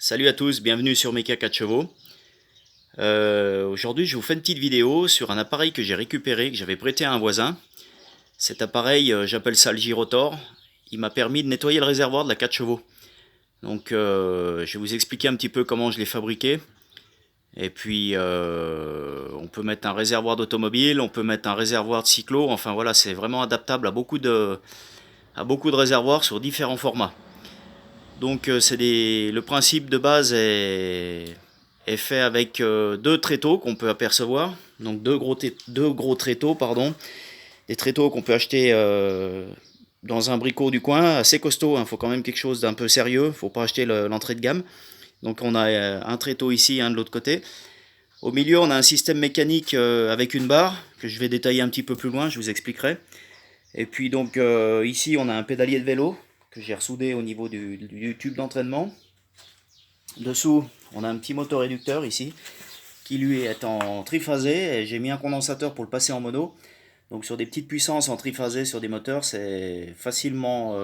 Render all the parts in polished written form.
Salut à tous, bienvenue sur Mecha 4 chevaux. Aujourd'hui je vous fais une petite vidéo sur un appareil que j'ai récupéré, que j'avais prêté à un voisin. Cet appareil, j'appelle ça le gyrotor. Il m'a permis de nettoyer le réservoir de la 4 chevaux. Donc je vais vous expliquer un petit peu comment je l'ai fabriqué. Et puis on peut mettre un réservoir d'automobile, on peut mettre un réservoir de cyclo. Enfin voilà, c'est vraiment adaptable à beaucoup de réservoirs sur différents formats. Donc le principe de base est fait avec deux tréteaux qu'on peut apercevoir. Donc deux gros tréteaux, pardon. Des tréteaux qu'on peut acheter dans un bricot du coin, assez costaud. Il faut quand même quelque chose d'un peu sérieux. Il ne faut pas acheter l'entrée de gamme. Donc on a un tréteau ici, un de l'autre côté. Au milieu, on a un système mécanique avec une barre que je vais détailler un petit peu plus loin, je vous expliquerai. Et puis donc ici, on a un pédalier de vélo que j'ai ressoudé au niveau du tube d'entraînement. Dessous, on a un petit motoréducteur ici qui lui est en triphasé et j'ai mis un condensateur pour le passer en mono. Donc sur des petites puissances en triphasé sur des moteurs, c'est facilement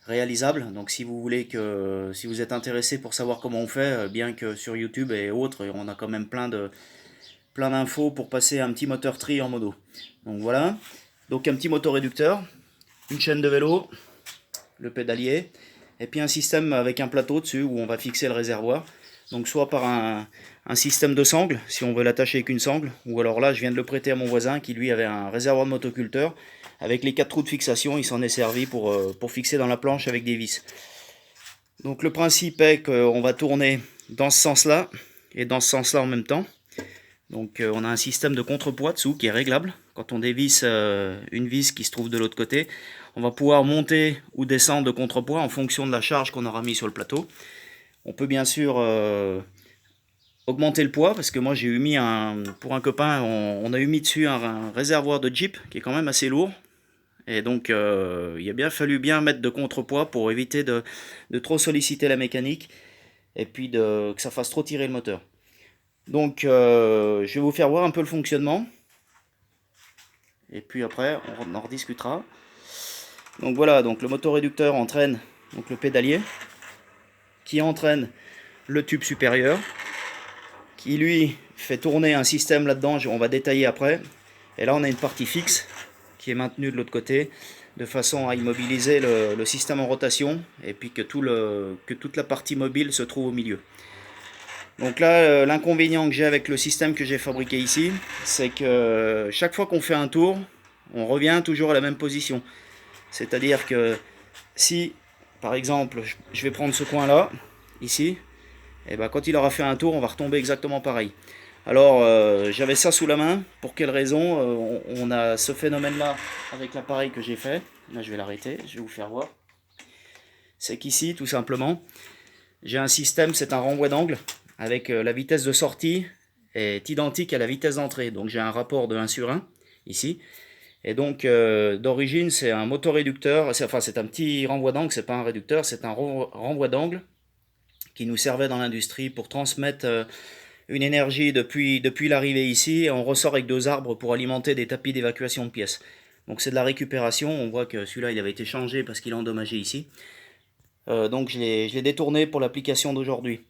réalisable. Donc si vous êtes intéressé pour savoir comment on fait, bien que sur YouTube et autres, on a quand même plein d'infos pour passer un petit moteur tri en mono. Donc voilà. Donc un petit motoréducteur, une chaîne de vélo, le pédalier, et puis un système avec un plateau dessus où on va fixer le réservoir. Donc soit par un système de sangle, si on veut l'attacher avec une sangle, ou alors là je viens de le prêter à mon voisin qui lui avait un réservoir de motoculteur. Avec les 4 trous de fixation, il s'en est servi pour fixer dans la planche avec des vis. Donc le principe est qu'on va tourner dans ce sens-là et dans ce sens-là en même temps. Donc on a un système de contrepoids dessous qui est réglable. Quand on dévisse une vis qui se trouve de l'autre côté, on va pouvoir monter ou descendre de contrepoids en fonction de la charge qu'on aura mis sur le plateau. On peut bien sûr augmenter le poids parce que moi j'ai eu mis pour un copain, on a eu mis dessus un réservoir de Jeep qui est quand même assez lourd. Et donc il a bien fallu bien mettre de contrepoids pour éviter de trop solliciter la mécanique et puis que ça fasse trop tirer le moteur. Donc je vais vous faire voir un peu le fonctionnement. Et puis après on en rediscutera. Donc voilà, donc le motoréducteur entraîne donc le pédalier qui entraîne le tube supérieur qui lui fait tourner un système là-dedans, on va détailler après. Et là on a une partie fixe qui est maintenue de l'autre côté de façon à immobiliser le système en rotation et puis que toute la partie mobile se trouve au milieu. Donc là, l'inconvénient que j'ai avec le système que j'ai fabriqué ici, c'est que chaque fois qu'on fait un tour, on revient toujours à la même position. C'est-à-dire que si, par exemple, je vais prendre ce coin-là, ici, et ben quand il aura fait un tour, on va retomber exactement pareil. Alors, j'avais ça sous la main. Pour quelle raison on a ce phénomène-là avec l'appareil que j'ai fait. Là, je vais l'arrêter, je vais vous faire voir. C'est qu'ici, tout simplement, j'ai un système, c'est un renvoi d'angle, avec la vitesse de sortie est identique à la vitesse d'entrée. Donc j'ai un rapport de 1 sur 1, ici. Et donc d'origine, c'est un motoréducteur, c'est un petit renvoi d'angle, c'est pas un réducteur, c'est un renvoi d'angle qui nous servait dans l'industrie pour transmettre une énergie depuis l'arrivée ici. Et on ressort avec 2 arbres pour alimenter des tapis d'évacuation de pièces. Donc c'est de la récupération, on voit que celui-là il avait été changé parce qu'il est endommagé ici. Donc je l'ai détourné pour l'application d'aujourd'hui.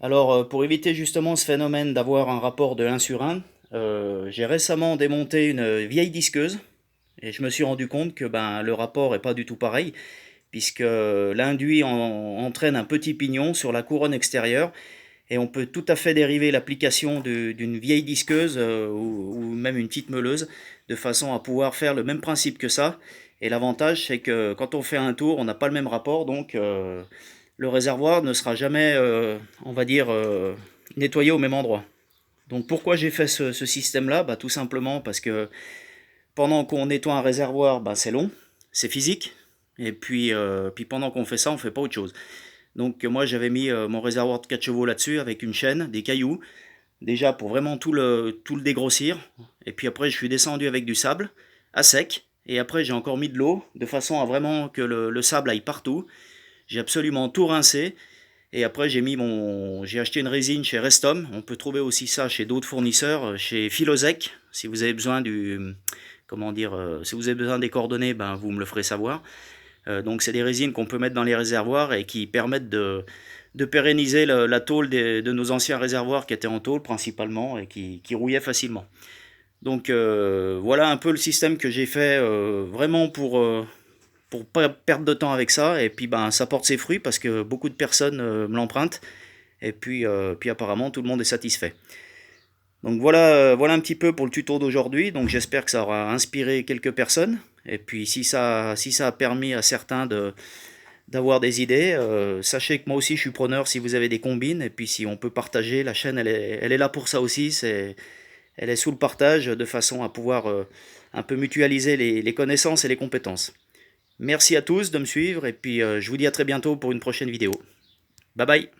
Alors pour éviter justement ce phénomène d'avoir un rapport de 1 sur 1, j'ai récemment démonté une vieille disqueuse et je me suis rendu compte que le rapport n'est pas du tout pareil puisque l'induit entraîne un petit pignon sur la couronne extérieure et on peut tout à fait dériver l'application d'une vieille disqueuse ou même une petite meuleuse de façon à pouvoir faire le même principe que ça. Et l'avantage, c'est que quand on fait un tour, on n'a pas le même rapport, donc le réservoir ne sera jamais, on va dire, nettoyé au même endroit. Donc pourquoi j'ai fait ce système-là? Tout simplement parce que pendant qu'on nettoie un réservoir, c'est long, c'est physique, et puis pendant qu'on fait ça, on ne fait pas autre chose. Donc moi j'avais mis mon réservoir de 4 chevaux là-dessus avec une chaîne, des cailloux, déjà pour vraiment tout le dégrossir. Et puis après je suis descendu avec du sable à sec. Et après j'ai encore mis de l'eau de façon à vraiment que le sable aille partout. J'ai absolument tout rincé. Et après j'ai acheté une résine chez Restom. On peut trouver aussi ça chez d'autres fournisseurs, chez Philosec. Si vous avez besoin si vous avez besoin des coordonnées, vous me le ferez savoir. Donc c'est des résines qu'on peut mettre dans les réservoirs et qui permettent de pérenniser la tôle de nos anciens réservoirs qui étaient en tôle principalement et qui rouillaient facilement. Donc voilà un peu le système que j'ai fait vraiment pour pas perdre de temps avec ça. Et puis ben ça porte ses fruits parce que beaucoup de personnes me l'empruntent. Et puis apparemment tout le monde est satisfait. Donc voilà un petit peu pour le tuto d'aujourd'hui. Donc j'espère que ça aura inspiré quelques personnes. Et puis si ça a permis à certains d'avoir des idées, sachez que moi aussi je suis preneur si vous avez des combines. Et puis si on peut partager, la chaîne elle est là pour ça aussi. Elle est sous le partage de façon à pouvoir un peu mutualiser les connaissances et les compétences. Merci à tous de me suivre et puis je vous dis à très bientôt pour une prochaine vidéo. Bye bye.